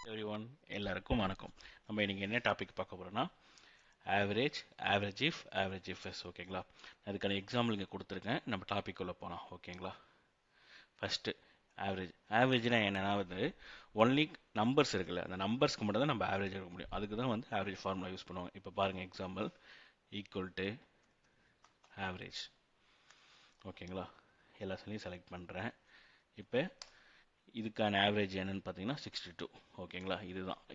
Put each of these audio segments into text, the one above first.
Everyone எல்லாருக்கும் வணக்கம். நம்ம இன்னைக்கு என்ன டாபிக் பார்க்க போறோம்னா average, average if, average ifs. ஓகேங்களா? அதுக்கான எக்ஸாம்பிள் இங்கே கொடுத்துருக்கேன். நம்ம டாபிக் உள்ள போகலாம். ஓகேங்களா? First average. ஆவரேஜ்னா என்னன்னா ஒன்லி நம்பர்ஸ் இருக்குல்ல, அந்த நம்பர்ஸ்க்கு மட்டும் தான் நம்ம ஆவரேஜ் எடுக்க முடியும். அதுக்கு தான் ஆவரேஜ் ஃபார்முலா யூஸ் பண்ணுவாங்க. இப்போ பாருங்க எக்ஸாம்பிள் ஈக்குவல் டு ஆவரேஜ். ஓகேங்களா? எல்லா சொல்லியும் செலக்ட் பண்ணுறேன். இப்போ இதுக்கான ஆவரேஜ் என்னன்னு பார்த்தீங்கன்னா 62. ஓகேங்களா?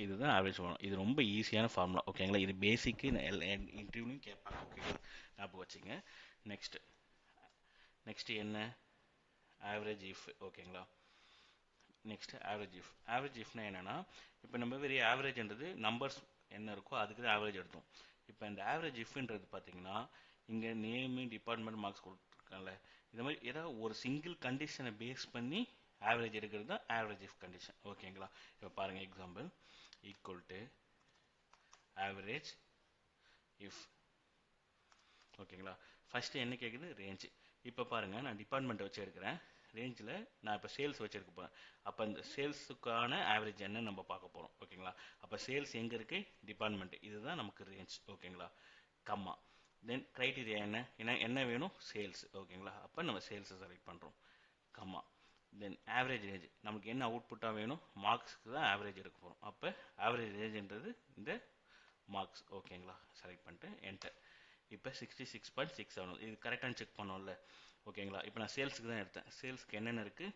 இதுதான் ஆவரேஜ் வரும். இது ரொம்ப ஈஸியான ஃபார்முலா. ஓகேங்களா? இது பேசிக்கு இன்டர்வியூலையும் கேட்பாங்க. ஓகேங்களா? ஞாபகம் வச்சுங்க. நெக்ஸ்ட் நெக்ஸ்ட் என்ன? Average if. ஓகேங்களா? Next average if. ஆவரேஜ் இஃப்னா என்னன்னா, இப்போ நம்ம வெறும் ஆவரேஜ்ன்றது நம்பர்ஸ் என்ன இருக்கோ அதுக்கு தான் ஆவரேஜ் எடுத்தோம். இப்போ இந்த ஆவரேஜ் இஃப்ன்றது பார்த்தீங்கன்னா இங்கே நேமு, டிபார்ட்மெண்ட், மார்க்ஸ் கொடுத்துருக்காங்கல்ல, இந்த மாதிரி ஏதாவது ஒரு சிங்கிள் கண்டிஷனை பேஸ் பண்ணி ஆவரேஜ் எடுக்கிறது தான் ஆவரேஜ் இஃப் கண்டிஷன். ஓகேங்களா? இப்போ பாருங்க example equal to average if. ஓகேங்களா? ஃபர்ஸ்ட் என்ன கேட்குது? ரேஞ்சு. இப்போ பாருங்க நான் டிபார்ட்மெண்ட் வச்சு எடுக்கிறேன். ரேஞ்சில் நான் இப்போ சேல்ஸ் வச்சு எடுக்க போகிறேன். அப்போ இந்த சேல்ஸுக்கான ஆவரேஜ் என்ன நம்ம பார்க்க போகிறோம். ஓகேங்களா? அப்போ சேல்ஸ் எங்கே இருக்கு? டிபார்ட்மெண்ட். இதுதான் நமக்கு ரேஞ்ச். ஓகேங்களா? கம்மா. தென் க்ரைட்டீரியா என்ன வேணும்? சேல்ஸ். ஓகேங்களா? அப்போ நம்ம சேல்ஸை செலக்ட் பண்ணுறோம். கம்மா. தென் ஆவரேஜ் ரேஞ்ச் நமக்கு என்ன அவுட்புட்டாக வேணும்? மார்க்ஸ்க்கு தான் ஆவரேஜ் எடுக்க போகிறோம். அப்போ ஆவரேஜ் ரேஞ்சுன்றது இந்த மார்க்ஸ். ஓகேங்களா? செலக்ட் பண்ணிட்டு என்டர். இப்போ 66.67 இது கரெக்டானு செக் பண்ணோம்ல. ஓகேங்களா? இப்போ நான் சேல்ஸுக்கு தான் எடுத்தேன். சேல்ஸ்க்கு என்னென்ன இருக்குது?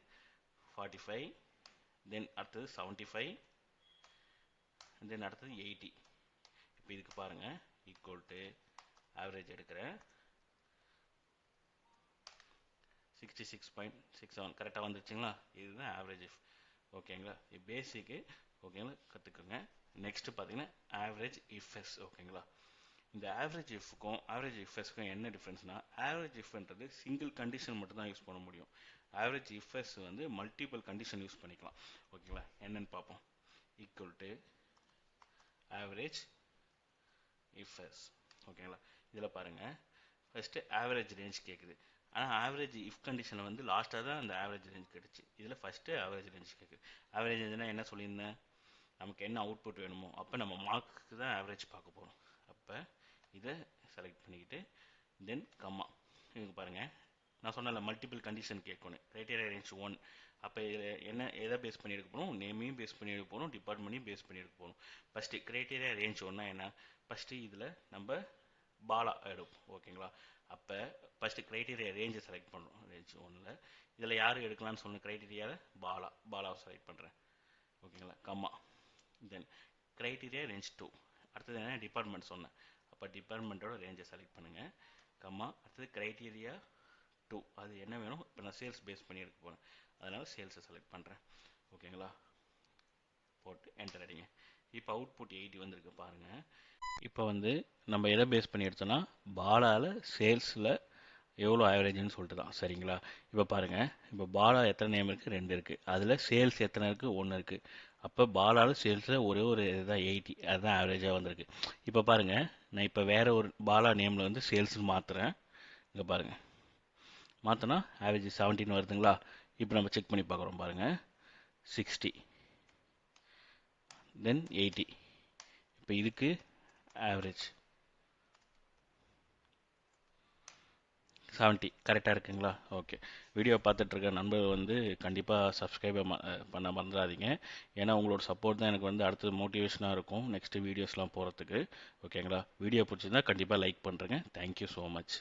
45, தென் அடுத்தது 75, தென் அடுத்தது 80. இப்போ இதுக்கு பாருங்கள் ஈக்குவல் டு ஆவரேஜ் எடுக்கிறேன். 66.67 கரெக்டாக வந்துருச்சுங்களா? இதுதான் ஆவரேஜ் இஃப். ஓகேங்களா? இது பேசிக்கு. ஓகேங்களா? கற்றுக்குங்க. நெக்ஸ்ட் பார்த்தீங்கன்னா ஆவரேஜ் இஃப்எஸ். ஓகேங்களா? இந்த ஆவரேஜ் இஃப்க்கும் ஆவரேஜ் இஃப்எஸ்க்கும் என்ன டிஃப்ரென்ஸ்னா, ஆவரேஜ் இஃப்ன்றது சிங்கிள் கண்டிஷன் மட்டும் தான் யூஸ் பண்ண முடியும். Average ifs multiple condition use பண்ணிக்கலாம். ஓகேங்களா? என்னன்னு பார்ப்போம். Equal to average ifs. ஓகேங்களா? இதில் பாருங்க ஃபர்ஸ்ட் ஆவரேஜ் ரேஞ்ச் கேட்குது. ஆனால் ஆவரேஜ் இஃப் கண்டிஷனில் லாஸ்ட்டாக தான் அந்த ஆவரேஜ் ரேஞ்ச் கிடைச்சு. இதில் ஃபஸ்ட்டு ஆவரேஜ் ரேஞ்ச் கேட்குது. ஆவரேஜ் ரேஞ்சுனா என்ன சொல்லியிருந்தேன்? நமக்கு என்ன அவுட்புட் வேணுமோ அப்போ நம்ம மார்க்குக்கு தான் ஆவரேஜ் பார்க்க போகிறோம். அப்போ இதை செலக்ட் பண்ணிக்கிட்டு தென் கம்மா. இவங்க பாருங்கள் நான் சொன்னல மல்டிபிள் கண்டிஷன் கேட்கணும். Criteria range 1. அப்போ இதில் எதை பேஸ் பண்ணி எடுக்க போகிறோம்? நேமையும் பேஸ் பண்ணி எடுக்க போகிறோம், டிபார்ட்மெண்ட்டையும் பேஸ் பண்ணி எடுக்க போகிறோம். ஃபஸ்ட்டு க்ரைட்டீரியா ரேஞ்ச் 1 என்ன? ஃபஸ்ட்டு இதில் நம்ம பாலா எடுப்போம். ஓகேங்களா? அப்போ ஃபஸ்ட்டு க்ரைட்டீரியா ரேஞ்சை செலக்ட் பண்ணுறோம். ரேஞ்ச் 1ல் இதில் யார் எடுக்கலாம்னு சொன்ன க்ரைட்டீரியாவில் பாலாவை செலக்ட் பண்ணுறேன். ஓகேங்களா? கம்மா. தென் க்ரைட்டீரியா ரேஞ்ச் 2. அடுத்தது என்ன? டிபார்ட்மெண்ட் சொன்னேன். அப்போ டிபார்ட்மெண்ட்டோட ரேஞ்சை செலக்ட் பண்ணுங்கள். கம்மா. அடுத்தது க்ரைட்டீரியா 2. அது என்ன வேணும்? இப்போ நான் சேல்ஸ் பேஸ் பண்ணி எடுக்க போகிறேன். அதனால் சேல்ஸை செலக்ட் பண்ணுறேன். ஓகேங்களா? போட்டு என்டர் அடிங்க. இப்போ அவுட்புட் 80 வந்திருக்கு பாருங்கள். இப்போ நம்ம எதை பேஸ் பண்ணி எடுத்தோன்னா பாலாவில் சேல்ஸில் எவ்வளோ ஆவரேஜ்னு சொல்லிட்டு தான். சரிங்களா? இப்போ பாருங்கள், இப்போ பாலா எத்தனை நேம் இருக்குது? 2 இருக்குது. அதில் சேல்ஸ் எத்தனை இருக்குது? 1 இருக்குது. அப்போ பாலாவில் சேல்ஸில் ஒரே ஒரு இதுதான் 80. அதுதான் ஆவரேஜாக வந்திருக்கு. இப்போ பாருங்கள், நான் இப்போ வேறு ஒரு பாலா நேமில் சேல்ஸ்னு மாற்றுறேன். இங்கே பாருங்கள், மாற்றினா ஆவரேஜ் 17 வருதுங்களா? இப்போ நம்ம செக் பண்ணி பார்க்குறோம் பாருங்கள். 60 தென் 80. இப்போ இதுக்கு ஆவரேஜ் 70 கரெக்டாக இருக்குங்களா? ஓகே. வீடியோ பார்த்துட்ருக்க நண்பர்கள் கண்டிப்பாக சப்ஸ்கிரைப் பண்ண மறந்துடாதீங்க. ஏன்னா உங்களோட சப்போர்ட் தான் எனக்கு அடுத்தது மோட்டிவேஷனாக இருக்கும் நெக்ஸ்ட்டு வீடியோஸ்லாம் போகிறதுக்கு. ஓகேங்களா? வீடியோ பிடிச்சிருந்தா கண்டிப்பாக லைக் பண்ணுறேங்க. Thank you so much.